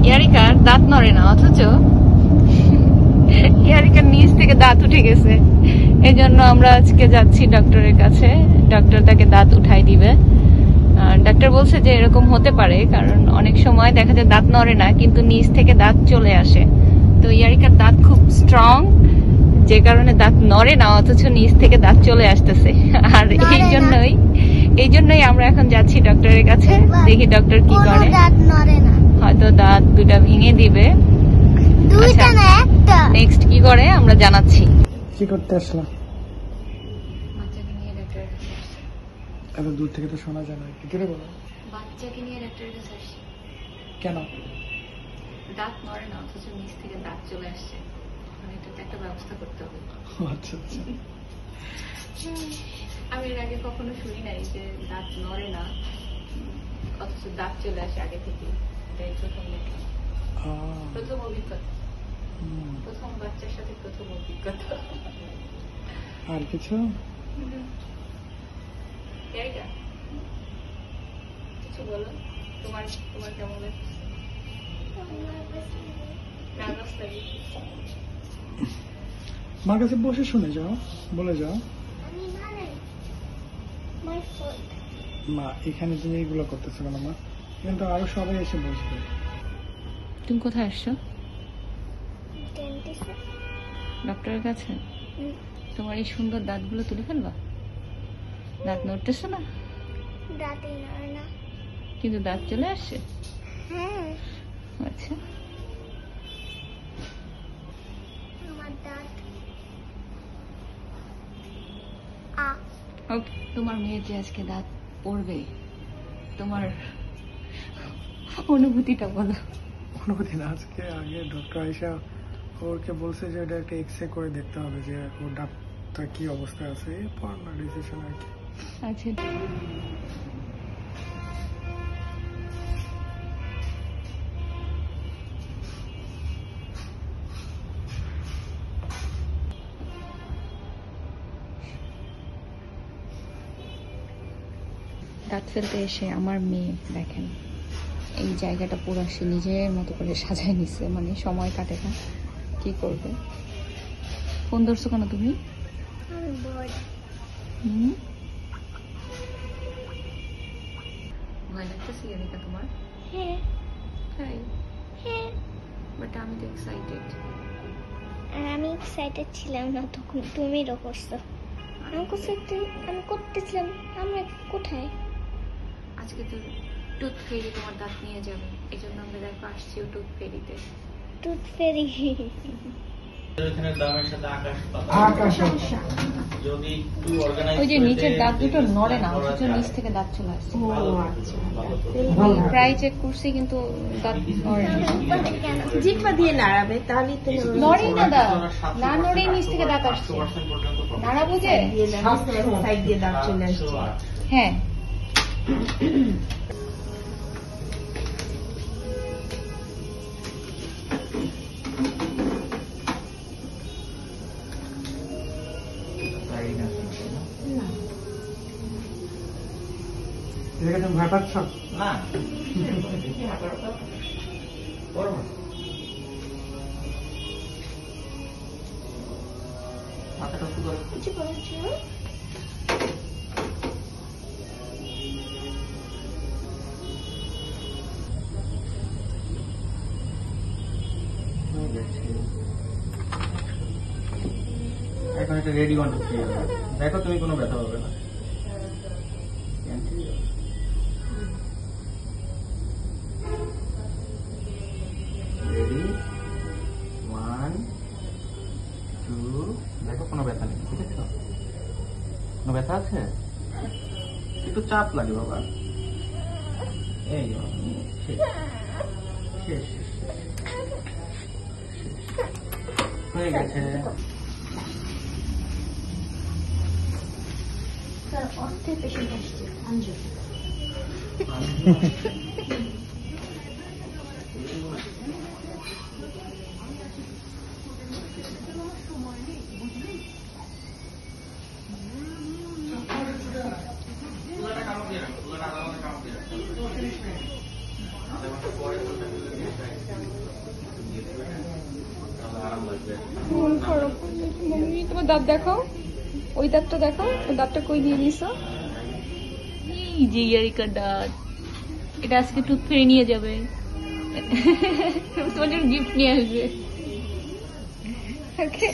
ইয়ারিকার দাঁত নড়ে না, অথচ ইয়ারিকার নিচ থেকে দাঁত উঠে গেছে। এই জন্য আমরা আজকে যাচ্ছি ডক্টরের কাছে। ডক্টর তাকে দাঁত উঠাই দিবে। ডাক্তার বলছে যে এরকম হতে পারে, কারণ অনেক সময় দেখা যায় দাঁত নড়ে না কিন্তু নিচ থেকে দাঁত চলে আসে। তো ইয়ারিকার দাঁত খুব স্ট্রং, যে কারণে দাঁত নড়ে না অথচ নিচ থেকে দাঁত চলে আসতেছে। আর এই জন্যই আমরা এখন যাচ্ছি ডক্টরের কাছে। দেখি ডক্টর কি করে। হয়তো দাঁত দুটা ভেঙে দিবে। নেক্সট কি করে আমরা জানাচ্ছি। কি করতে আসলাম? বাচ্চাকে নিয়ে ডক্টরের কাছে আসছি। এত দূর থেকে তো শোনা যায় না, কি করে বলো? বাচ্চাকে নিয়ে ডক্টরের কাছে আসছি। কেন? দাঁত নড়ে না অথচ নিচ থেকে দাঁত চলে আসছে, মানে এটা একটা ব্যবস্থা করতে হবে। আচ্ছা আচ্ছা। আমি এর আগে কখনো শুনি নাই যে দাঁত নড়ে না অথচ দাঁত চলে আসে আগে থেকে। এটাই প্রথম দেখলাম, প্রথম অভিজ্ঞতা, প্রথম বাচ্চার সাথে প্রথম অভিজ্ঞতা। আর কিছু কিছু বলো, তোমার কেমন লাগছে? মার কাছে বসে শুনে যাও, বলে যাও মা এখানে তুমি এইগুলো করতেছো কেন মা? কিন্তু আরো সবাই এসে বসবে। তুমি কোথায় আসছো? ডক্টরের কাছে। তোমার এই সুন্দর দাঁতগুলো তুলে ফেলবা? দাঁত নড়তেছে না? দাঁতই নড়ে না, কিন্তু দাঁত চলে আসছে। হ্যাঁ আচ্ছা, আমার দাঁত ওকে। তোমার মেয়ের যে আজকে দাঁত পড়বে, তোমার অনুভূতিটা বলো। অনুভূতি না, আজকে আগে ডক্টর আইসা ওকে বলছে যে এটা একটা এক্সরে করে দেখতে হবে যে ওর দাঁতটা কি অবস্থায় আছে, এরপর না ডিসিশন আর কি। আচ্ছা, দাঁত ফেলতে এসে আমার মেয়ে দেখেন এই জায়গাটা পুরো সে নিজের মতো করে সাজায় নিচ্ছে, মানে সময় কাটে না, কি করবে। ফোন ধরছো কেন তুমি? ভয় লাগতেছে ইয়ারিকা তোমার? হ্যাঁ তাই? হ্যাঁ, বাট আমি তো এক্সাইটেড। আর আমি এক্সাইটেড ছিলাম না তখন, তুমি করছো। আমি করতেছিলাম, আমরা কোথায়? আজকে তো টুথ ফেরি তোমার দাঁত নিয়ে যাবে, এই জন্য আমরা দেখো আসছি টুথ ফেরিতে। টুথ ফেরি ওই যে নিচের দাঁত দুটো নড়ে না অথচ নিচ থেকে দাঁত চলে আসছে। প্রায় চেক করছি কিন্তু দাঁত নড়ে না। জিহ্বা দিয়ে নাড়াবে তাহলেই তো নড়েই না দাঁত, না নড়েই নিচ থেকে দাঁত আসছে। নাড়া বুঝে সাইড দিয়ে দাঁত চলে আসছে। হ্যাঁ, এটাকে তুমি ভয় পাচ্ছ? না মাথাটা কিছু করেছো? এখন এটা রেডি কন্ট্রোল দেখো, তুমি কোনো ব্যথা হবে না। রেডি, 1 2, দেখো কোনো ব্যথা নেই, ঠিক আছে? কোনো ব্যথা আছে? একটু চাপ লাগে বাবা। এই শেষ শেষ হয়ে গেছে। স্যার অর্থের পেশেন্ট আসছে, আঞ্জু। তোমার দাঁত দেখো, ওই দাঁতটা দেখো, ওই দাঁতটা কই নিয়ে নিছো? এই যে ইয়ারিকার দাঁত, এটা আজকে টুথ ফেরে নিয়ে যাবে। তোমার জন্য গিফট নিয়ে আসবে। ওকে।